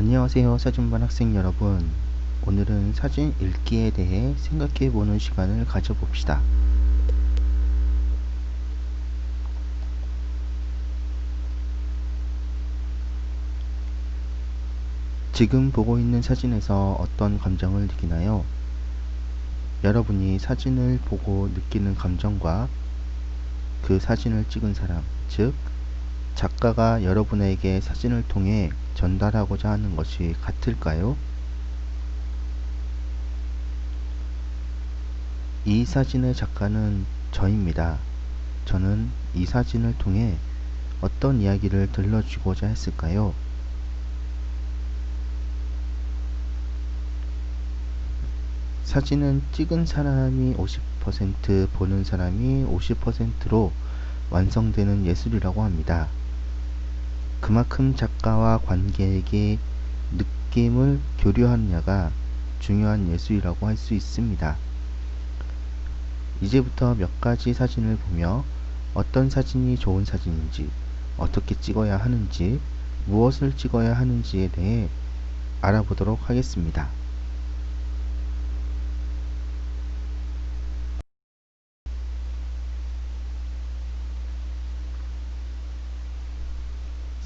안녕하세요, 사진반 학생 여러분. 오늘은 사진 읽기에 대해 생각해 보는 시간을 가져봅시다. 지금 보고 있는 사진에서 어떤 감정을 느끼나요? 여러분이 사진을 보고 느끼는 감정과 그 사진을 찍은 사람, 즉 작가가 여러분에게 사진을 통해 전달하고자 하는 것이 같을까요? 이 사진의 작가는 저입니다. 저는 이 사진을 통해 어떤 이야기를 들려주고자 했을까요? 사진은 찍은 사람이 50%, 보는 사람이 50%로 완성되는 예술이라고 합니다. 그만큼 작가와 관객에게 느낌을 교류하느냐가 중요한 예술이라고 할 수 있습니다. 이제부터 몇 가지 사진을 보며 어떤 사진이 좋은 사진인지, 어떻게 찍어야 하는지, 무엇을 찍어야 하는지에 대해 알아보도록 하겠습니다.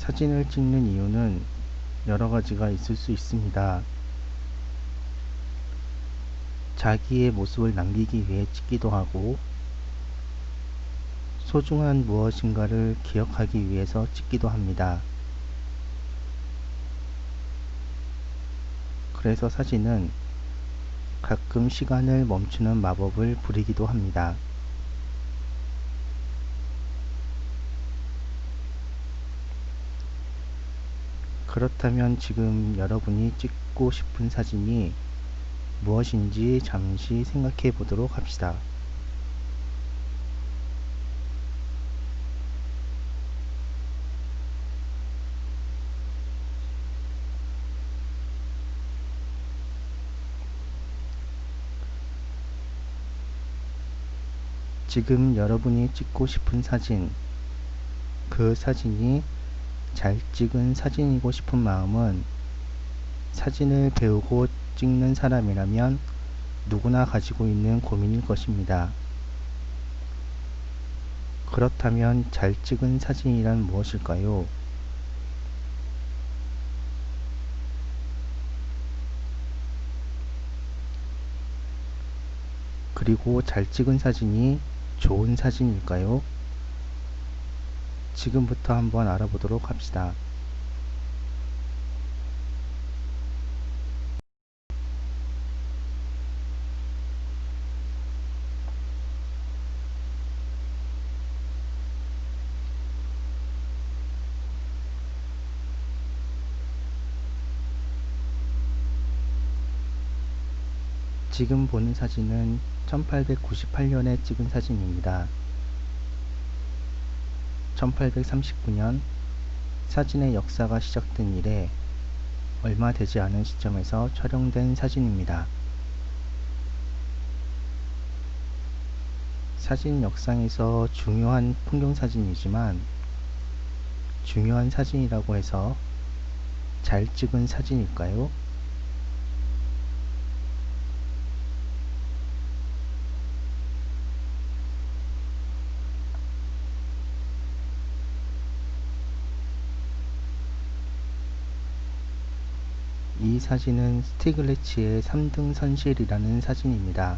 사진을 찍는 이유는 여러 가지가 있을 수 있습니다. 자기의 모습을 남기기 위해 찍기도 하고, 소중한 무엇인가를 기억하기 위해서 찍기도 합니다. 그래서 사진은 가끔 시간을 멈추는 마법을 부리기도 합니다. 그렇다면 지금 여러분이 찍고 싶은 사진이 무엇인지 잠시 생각해 보도록 합시다. 지금 여러분이 찍고 싶은 사진, 그 사진이 잘 찍은 사진이고 싶은 마음은 사진을 배우고 찍는 사람이라면 누구나 가지고 있는 고민일 것입니다. 그렇다면 잘 찍은 사진이란 무엇일까요? 그리고 잘 찍은 사진이 좋은 사진일까요? 지금부터 한번 알아보도록 합시다. 지금 보는 사진은 1898년에 찍은 사진입니다. 1839년 사진의 역사가 시작된 이래 얼마 되지 않은 시점에서 촬영된 사진입니다. 사진 역상에서 중요한 풍경사진이지만 중요한 사진이라고 해서 잘 찍은 사진일까요? 이 사진은 스티글리츠의 3등 선실이라는 사진입니다.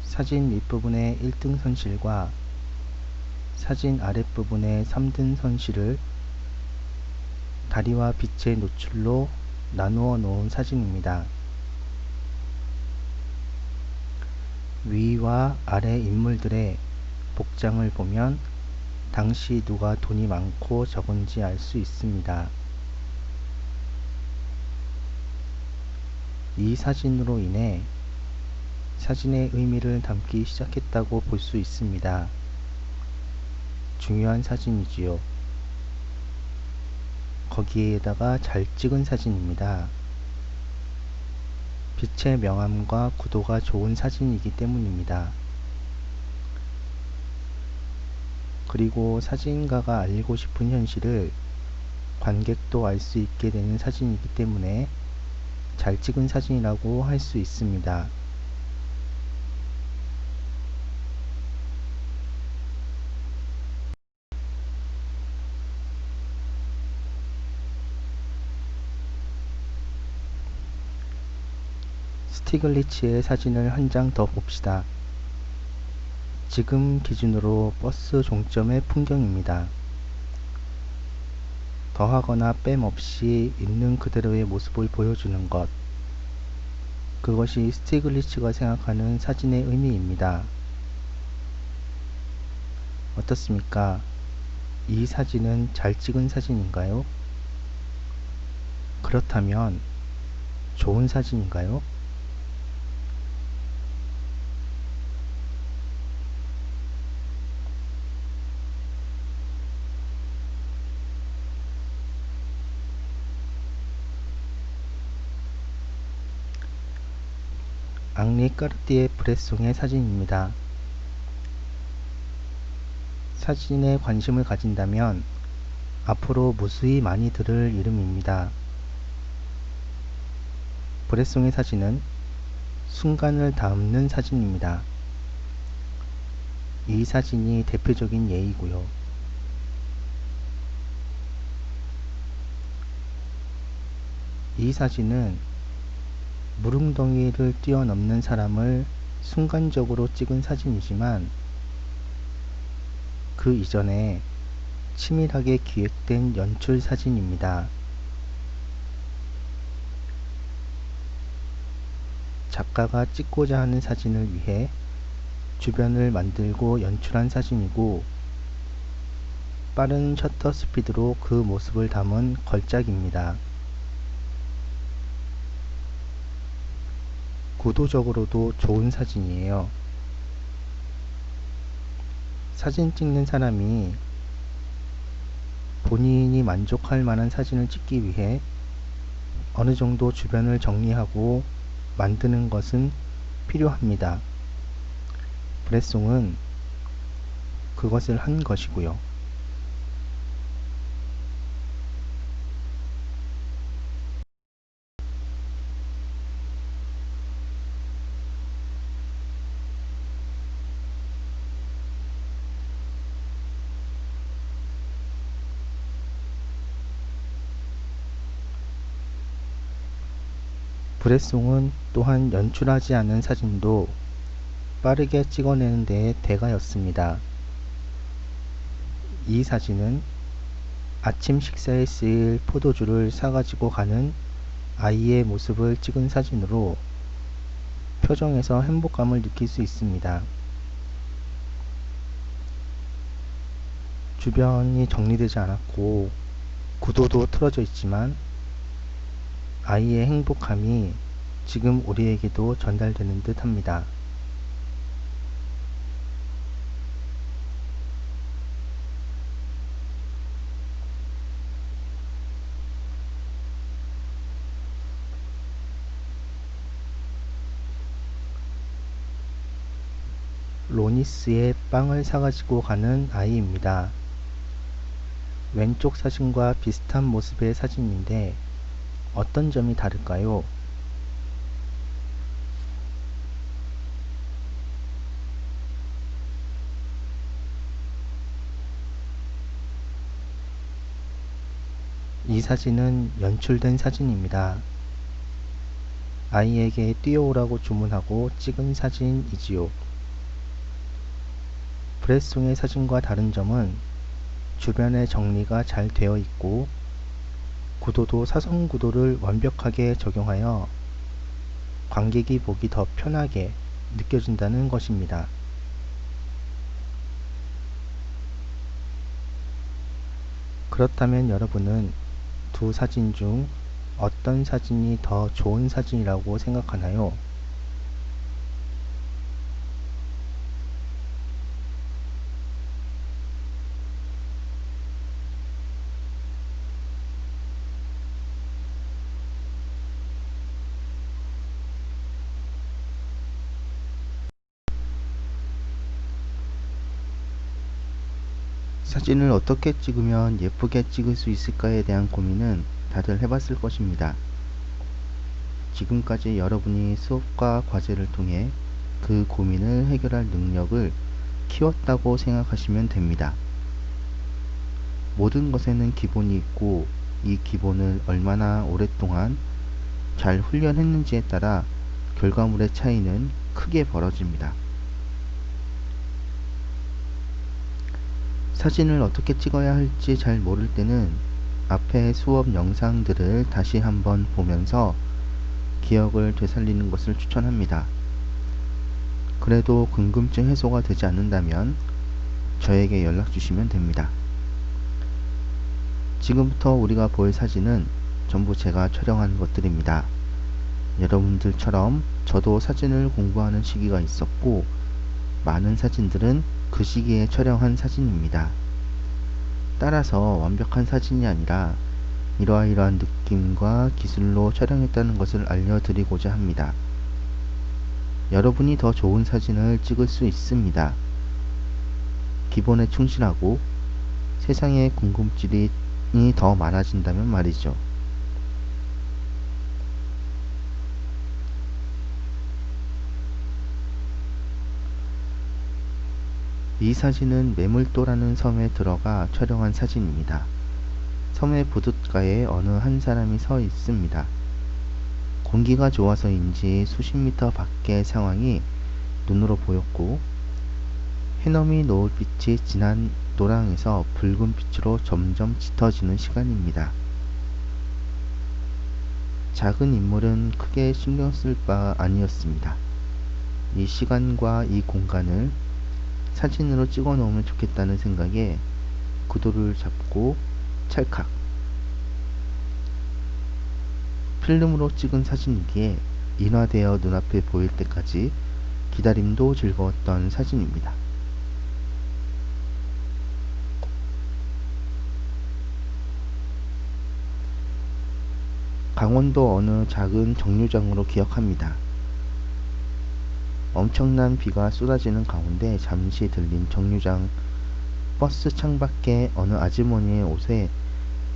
사진 윗부분의 1등 선실과 사진 아랫부분의 3등 선실을 다리와 빛의 노출로 나누어 놓은 사진입니다. 위와 아래 인물들의 복장을 보면 당시 누가 돈이 많고 적은지 알 수 있습니다. 이 사진으로 인해 사진의 의미를 담기 시작했다고 볼 수 있습니다. 중요한 사진이지요. 거기에다가 잘 찍은 사진입니다. 빛의 명암과 구도가 좋은 사진이기 때문입니다. 그리고 사진가가 알리고 싶은 현실을 관객도 알 수 있게 되는 사진이기 때문에 잘 찍은 사진이라고 할 수 있습니다. 스티글리츠의 사진을 한 장 더 봅시다. 지금 기준으로 버스 종점의 풍경입니다. 더하거나 뺨 없이 있는 그대로의 모습을 보여주는 것. 그것이 스티글리츠가 생각하는 사진의 의미입니다. 어떻습니까? 이 사진은 잘 찍은 사진인가요? 그렇다면 좋은 사진인가요? 앙리 까르띠에 브레송의 사진입니다. 사진에 관심을 가진다면 앞으로 무수히 많이 들을 이름입니다. 브레송의 사진은 순간을 담는 사진입니다. 이 사진이 대표적인 예이고요. 이 사진은 무릉덩이를 뛰어넘는 사람을 순간적으로 찍은 사진이지만 그 이전에 치밀하게 기획된 연출 사진입니다. 작가가 찍고자 하는 사진을 위해 주변을 만들고 연출한 사진이고 빠른 셔터 스피드로 그 모습을 담은 걸작입니다. 구도적으로도 좋은 사진이에요. 사진 찍는 사람이 본인이 만족할 만한 사진을 찍기 위해 어느 정도 주변을 정리하고 만드는 것은 필요합니다. 브레송은 그것을 한 것이고요. 브레송은 또한 연출하지 않은 사진도 빠르게 찍어내는 데에 대가였습니다. 이 사진은 아침 식사에 쓰일 포도주를 사가지고 가는 아이의 모습을 찍은 사진으로 표정에서 행복감을 느낄 수 있습니다. 주변이 정리되지 않았고 구도도 틀어져 있지만 아이의 행복함이 지금 우리에게도 전달되는 듯 합니다. 로니스의 빵을 사가지고 가는 아이입니다. 왼쪽 사진과 비슷한 모습의 사진인데 어떤 점이 다를까요? 이 사진은 연출된 사진입니다. 아이에게 뛰어오라고 주문하고 찍은 사진이지요. 브레송의 사진과 다른 점은 주변의 정리가 잘 되어 있고 구도도 사선 구도를 완벽하게 적용하여 관객이 보기 더 편하게 느껴진다는 것입니다. 그렇다면 여러분은 두 사진 중 어떤 사진이 더 좋은 사진이라고 생각하나요? 사진을 어떻게 찍으면 예쁘게 찍을 수 있을까에 대한 고민은 다들 해봤을 것입니다. 지금까지 여러분이 수업과 과제를 통해 그 고민을 해결할 능력을 키웠다고 생각하시면 됩니다. 모든 것에는 기본이 있고 이 기본을 얼마나 오랫동안 잘 훈련했는지에 따라 결과물의 차이는 크게 벌어집니다. 사진을 어떻게 찍어야 할지 잘 모를 때는 앞에 수업 영상들을 다시 한번 보면서 기억을 되살리는 것을 추천합니다. 그래도 궁금증 해소가 되지 않는다면 저에게 연락 주시면 됩니다. 지금부터 우리가 볼 사진은 전부 제가 촬영한 것들입니다. 여러분들처럼 저도 사진을 공부하는 시기가 있었고 많은 사진들은 그 시기에 촬영한 사진입니다. 따라서 완벽한 사진이 아니라 이러이러한 느낌과 기술로 촬영했다는 것을 알려드리고자 합니다. 여러분이 더 좋은 사진을 찍을 수 있습니다. 기본에 충실하고 세상에 궁금증이 더 많아진다면 말이죠. 이 사진은 매물도라는 섬에 들어가 촬영한 사진입니다. 섬의 부둣가에 어느 한 사람이 서 있습니다. 공기가 좋아서인지 수십 미터 밖의 상황이 눈으로 보였고 해넘이 노을빛이 진한 노랑에서 붉은 빛으로 점점 짙어지는 시간입니다. 작은 인물은 크게 신경 쓸 바 아니었습니다. 이 시간과 이 공간을 사진으로 찍어 놓으면 좋겠다는 생각에 구도를 잡고 찰칵. 필름으로 찍은 사진이기에 인화되어 눈앞에 보일 때까지 기다림도 즐거웠던 사진입니다. 강원도 어느 작은 정류장으로 기억합니다. 엄청난 비가 쏟아지는 가운데 잠시 들린 정류장 버스 창밖에 어느 아주머니의 옷의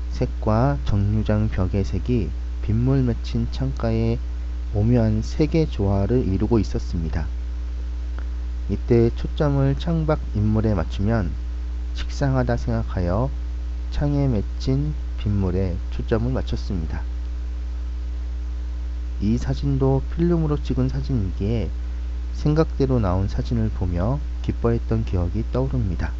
색과 정류장 벽의 색이 빗물 맺힌 창가의 오묘한 색의 조화를 이루고 있었습니다. 이때 초점을 창밖 인물에 맞추면 식상하다 생각하여 창에 맺힌 빗물에 초점을 맞췄습니다. 이 사진도 필름으로 찍은 사진이기에 생각대로 나온 사진을 보며 기뻐했던 기억이 떠오릅니다.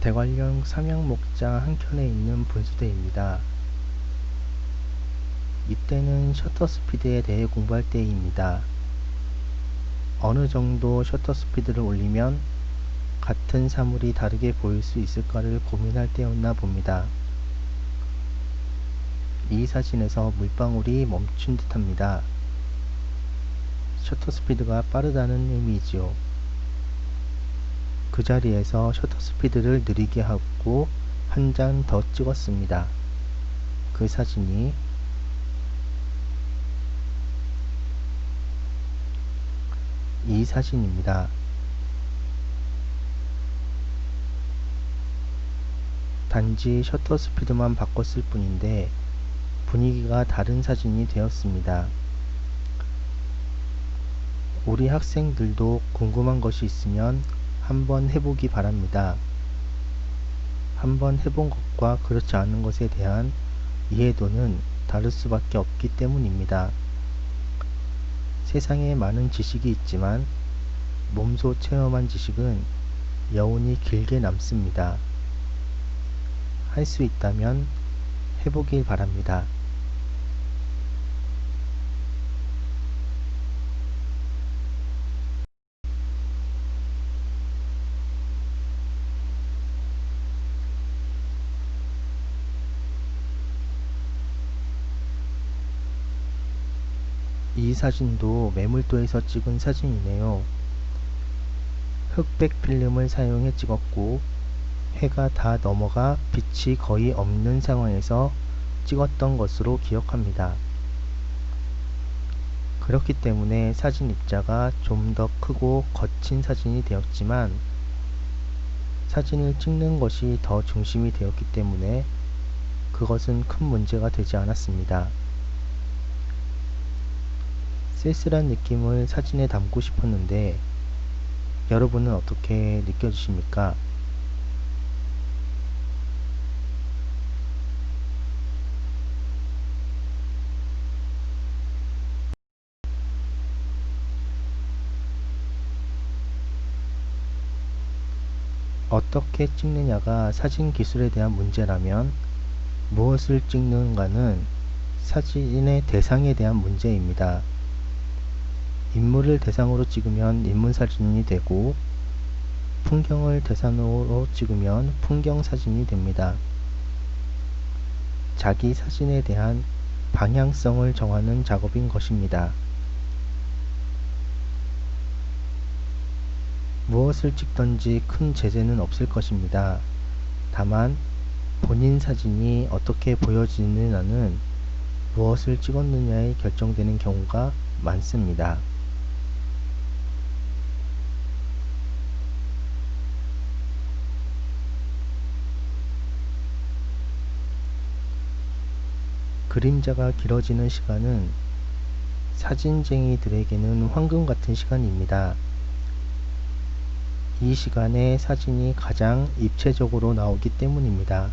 대관령 삼양목자 한켠에 있는 분수대입니다. 이때는 셔터 스피드에 대해 공부할 때입니다. 어느 정도 셔터 스피드를 올리면 같은 사물이 다르게 보일 수 있을까를 고민할 때였나 봅니다. 이 사진에서 물방울이 멈춘 듯합니다. 셔터 스피드가 빠르다는 의미이지요. 그 자리에서 셔터 스피드를 느리게 하고 한 장 더 찍었습니다. 그 사진이 이 사진입니다. 단지 셔터 스피드만 바꿨을 뿐인데 분위기가 다른 사진이 되었습니다. 우리 학생들도 궁금한 것이 있으면 한번 해보기 바랍니다. 한번 해본 것과 그렇지 않은 것에 대한 이해도는 다를 수밖에 없기 때문입니다. 세상에 많은 지식이 있지만 몸소 체험한 지식은 여운이 길게 남습니다. 할 수 있다면 해보길 바랍니다. 이 사진도 매물도에서 찍은 사진이네요. 흑백 필름을 사용해 찍었고 해가 다 넘어가 빛이 거의 없는 상황에서 찍었던 것으로 기억합니다. 그렇기 때문에 사진 입자가 좀 더 크고 거친 사진이 되었지만 사진을 찍는 것이 더 중심이 되었기 때문에 그것은 큰 문제가 되지 않았습니다. 쓸쓸한 느낌을 사진에 담고 싶었는데 여러분은 어떻게 느껴지십니까? 어떻게 찍느냐가 사진 기술에 대한 문제라면 무엇을 찍는가는 사진의 대상에 대한 문제입니다. 인물을 대상으로 찍으면 인물 사진이 되고 풍경을 대상으로 찍으면 풍경 사진이 됩니다. 자기 사진에 대한 방향성을 정하는 작업인 것입니다. 무엇을 찍든지 큰 제재는 없을 것입니다. 다만 본인 사진이 어떻게 보여지느냐는 무엇을 찍었느냐에 결정되는 경우가 많습니다. 그림자가 길어지는 시간은 사진쟁이들에게는 황금 같은 시간입니다. 이 시간에 사진이 가장 입체적으로 나오기 때문입니다.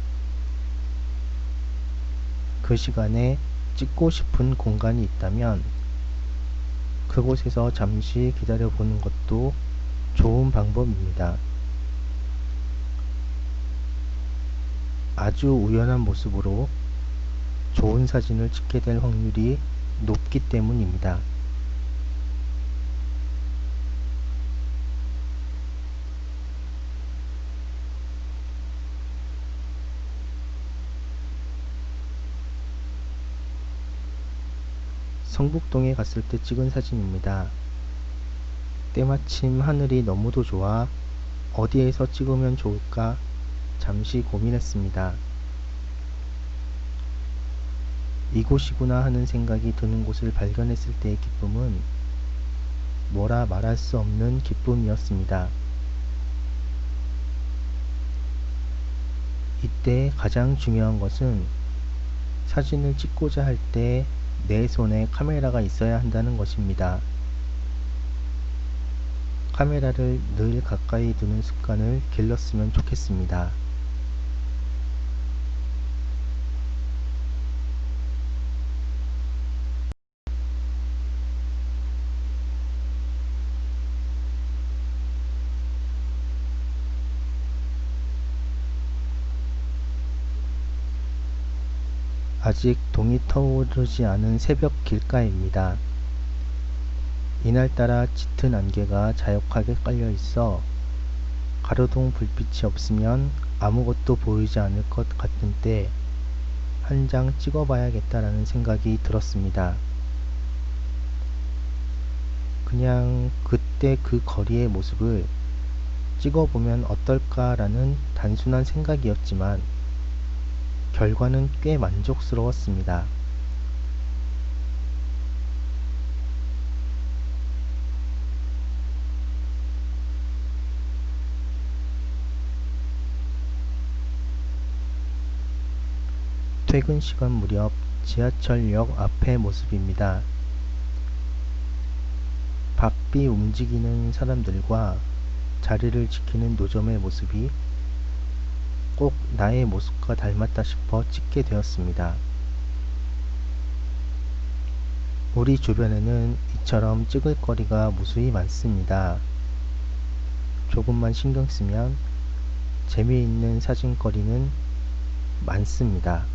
그 시간에 찍고 싶은 공간이 있다면 그곳에서 잠시 기다려 보는 것도 좋은 방법입니다. 아주 우연한 모습으로 좋은 사진을 찍게 될 확률이 높기 때문입니다. 성북동에 갔을 때 찍은 사진입니다. 때마침 하늘이 너무도 좋아 어디에서 찍으면 좋을까 잠시 고민했습니다. 이곳이구나 하는 생각이 드는 곳을 발견했을 때의 기쁨은 뭐라 말할 수 없는 기쁨이었습니다. 이때 가장 중요한 것은 사진을 찍고자 할 때 내 손에 카메라가 있어야 한다는 것입니다. 카메라를 늘 가까이 두는 습관을 길렀으면 좋겠습니다. 아직 동이 터오르지 않은 새벽 길가입니다. 이날따라 짙은 안개가 자욱하게 깔려 있어 가로등 불빛이 없으면 아무것도 보이지 않을 것 같은 때 한 장 찍어봐야겠다라는 생각이 들었습니다. 그냥 그때 그 거리의 모습을 찍어보면 어떨까라는 단순한 생각이었지만 결과는 꽤 만족스러웠습니다. 퇴근 시간 무렵 지하철역 앞의 모습입니다. 바삐 움직이는 사람들과 자리를 지키는 노점의 모습이 꼭 나의 모습과 닮았다 싶어 찍게 되었습니다. 우리 주변에는 이처럼 찍을 거리가 무수히 많습니다. 조금만 신경 쓰면 재미있는 사진거리는 많습니다.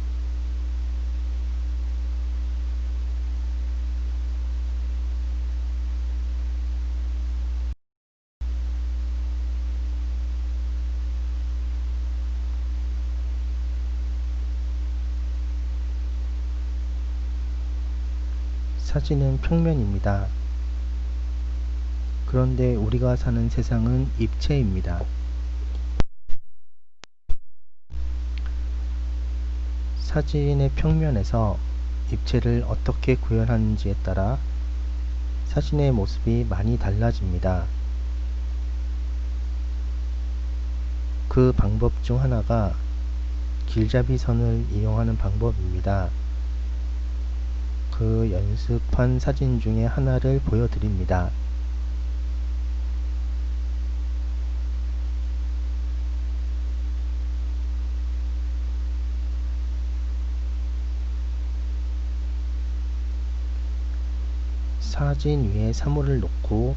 사진은 평면입니다. 그런데 우리가 사는 세상은 입체입니다. 사진의 평면에서 입체를 어떻게 구현하는지에 따라 사진의 모습이 많이 달라집니다. 그 방법 중 하나가 길잡이 선을 이용하는 방법입니다. 그 연습한 사진 중에 하나를 보여드립니다. 사진 위에 사물을 놓고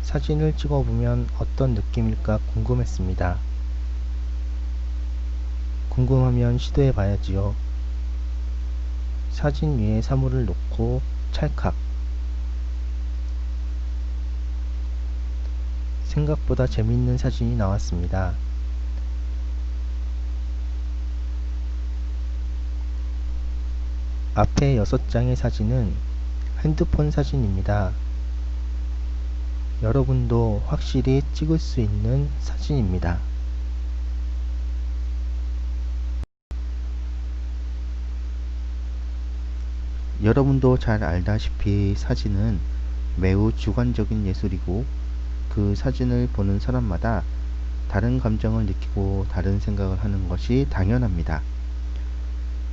사진을 찍어보면 어떤 느낌일까 궁금했습니다. 궁금하면 시도해 봐야지요. 사진 위에 사물을 놓고 찰칵. 생각보다 재미있는 사진이 나왔습니다. 앞에 6장의 사진은 핸드폰 사진입니다. 여러분도 확실히 찍을 수 있는 사진입니다. 여러분도 잘 알다시피 사진은 매우 주관적인 예술이고 그 사진을 보는 사람마다 다른 감정을 느끼고 다른 생각을 하는 것이 당연합니다.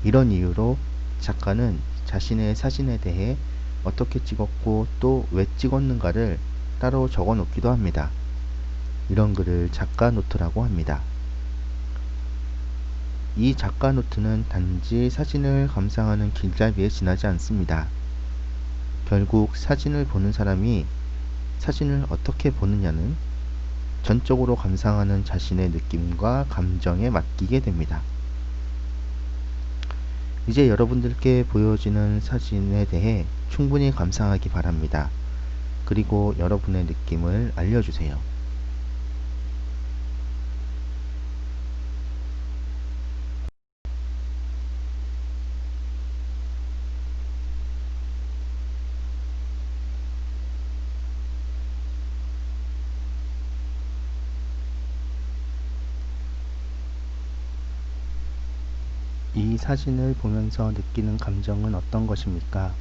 이런 이유로 작가는 자신의 사진에 대해 어떻게 찍었고 또 왜 찍었는가를 따로 적어 놓기도 합니다. 이런 글을 작가 노트라고 합니다. 이 작가 노트는 단지 사진을 감상하는 길잡이에 지나지 않습니다. 결국 사진을 보는 사람이 사진을 어떻게 보느냐는 전적으로 감상하는 자신의 느낌과 감정에 맡기게 됩니다. 이제 여러분들께 보여지는 사진에 대해 충분히 감상하기 바랍니다. 그리고 여러분의 느낌을 알려주세요. 이 사진을 보면서 느끼는 감정은 어떤 것입니까?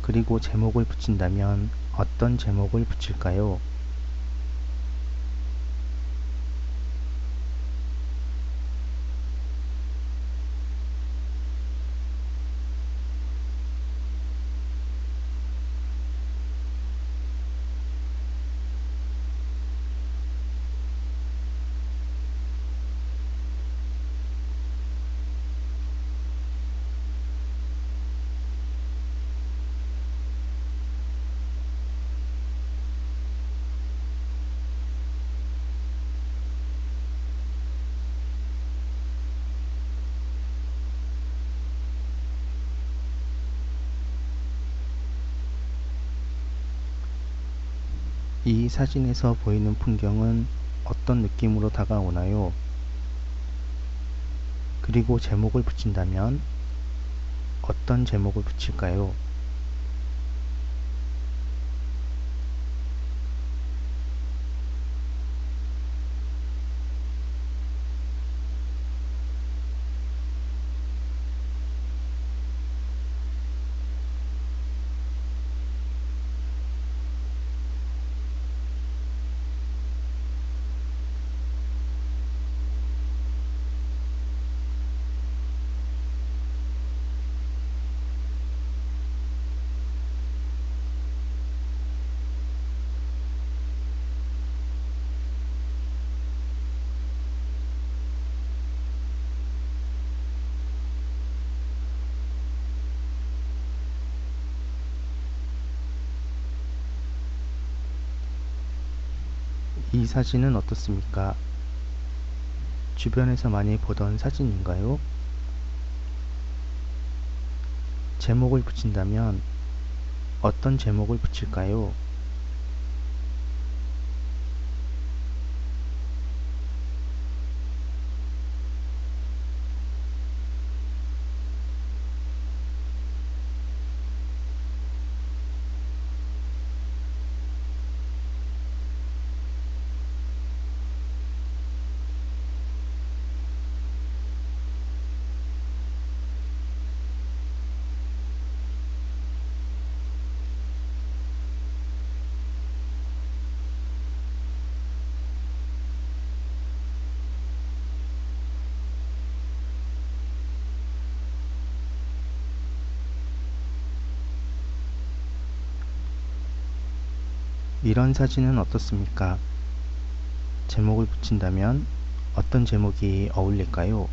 그리고 제목을 붙인다면 어떤 제목을 붙일까요? 이 사진에서 보이는 풍경은 어떤 느낌으로 다가오나요? 그리고 제목을 붙인다면 어떤 제목을 붙일까요? 이 사진은 어떻습니까? 주변에서 많이 보던 사진인가요? 제목을 붙인다면 어떤 제목을 붙일까요? 이런 사진은 어떻습니까? 제목을 붙인다면 어떤 제목이 어울릴까요?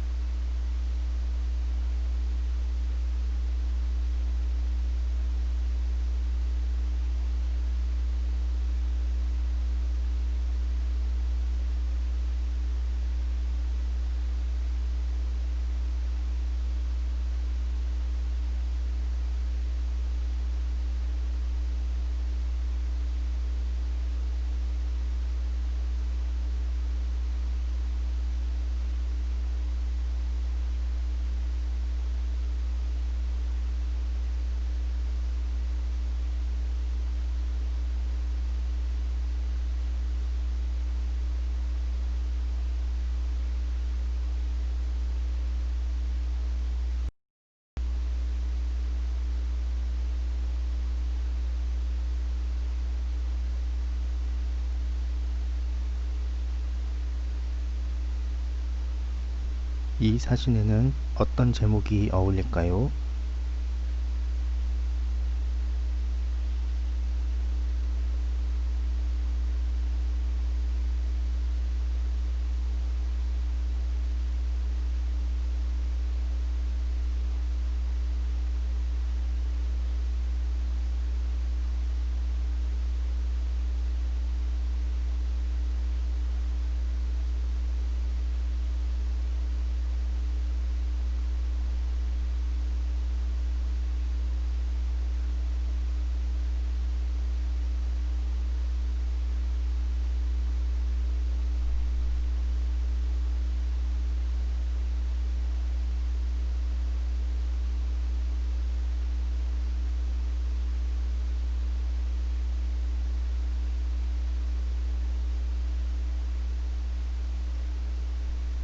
이 사진에는 어떤 제목이 어울릴까요?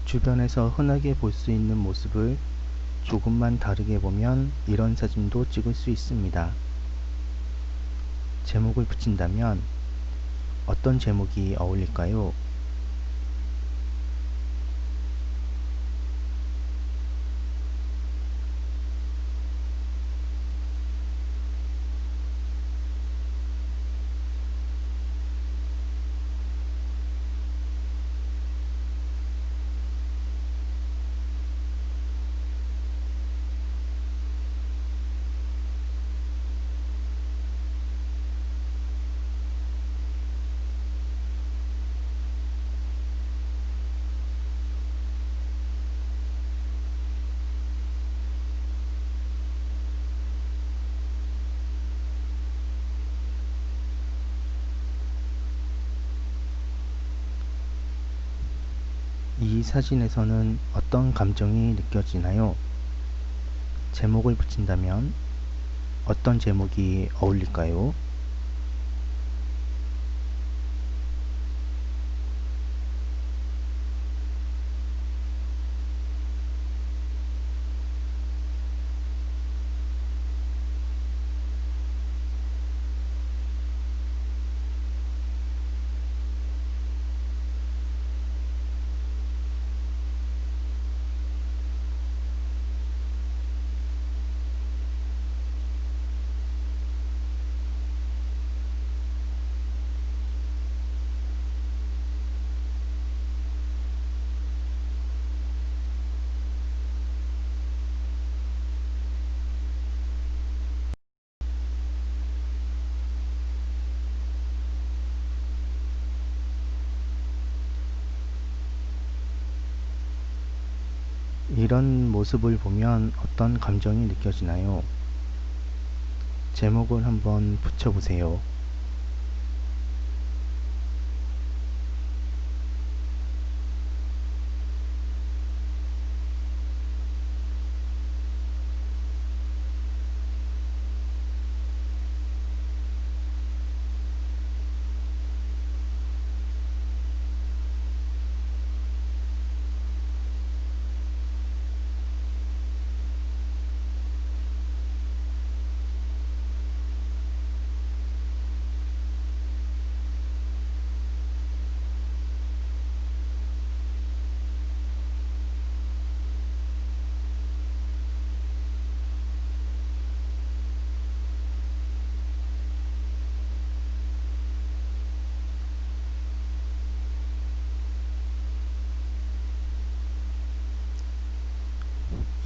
주변에서 흔하게 볼 수 있는 모습을 조금만 다르게 보면 이런 사진도 찍을 수 있습니다. 제목을 붙인다면 어떤 제목이 어울릴까요? 이 사진에서는 어떤 감정이 느껴지나요? 제목을 붙인다면 어떤 제목이 어울릴까요? 이런 모습을 보면 어떤 감정이 느껴지나요? 제목을 한번 붙여보세요.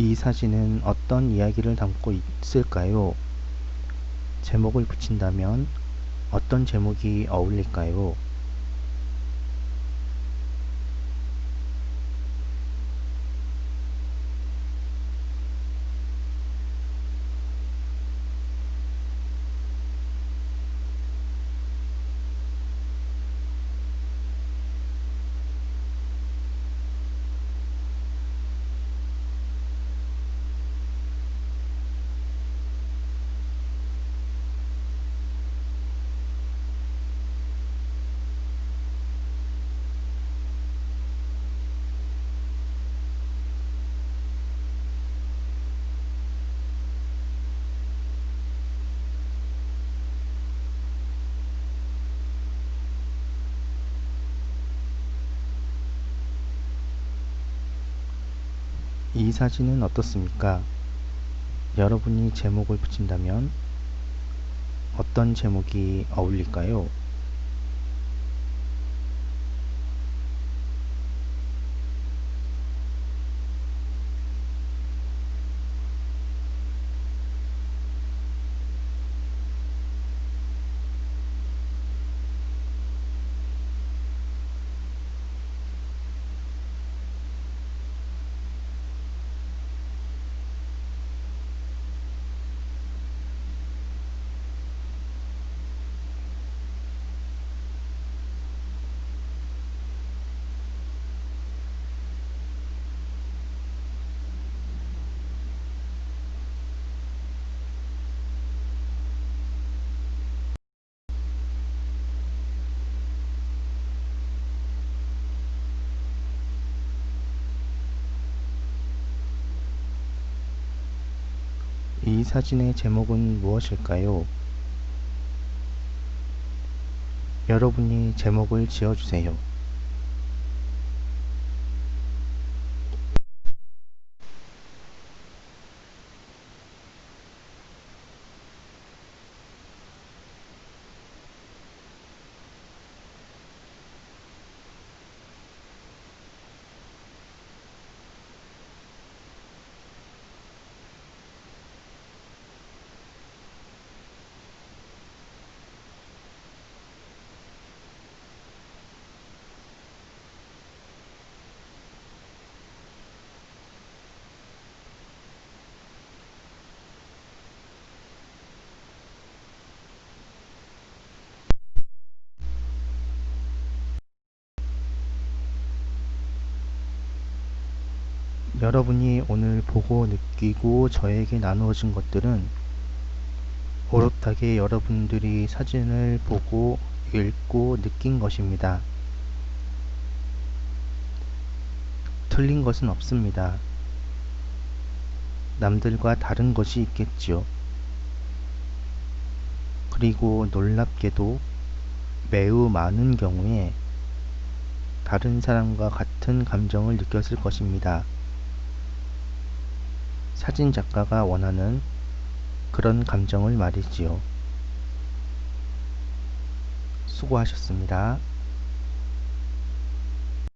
이 사진은 어떤 이야기를 담고 있을까요? 제목을 붙인다면 어떤 제목이 어울릴까요? 이 사진은 어떻습니까? 여러분이 제목을 붙인다면 어떤 제목이 어울릴까요? 이 사진의 제목은 무엇일까요? 여러분이 제목을 지어주세요. 여러분이 오늘 보고 느끼고 저에게 나누어진 것들은 오롯하게 여러분들이 사진을 보고 읽고 느낀 것입니다. 틀린 것은 없습니다. 남들과 다른 것이 있겠지요. 그리고 놀랍게도 매우 많은 경우에 다른 사람과 같은 감정을 느꼈을 것입니다. 사진 작가가 원하는 그런 감정을 말이지요. 수고하셨습니다.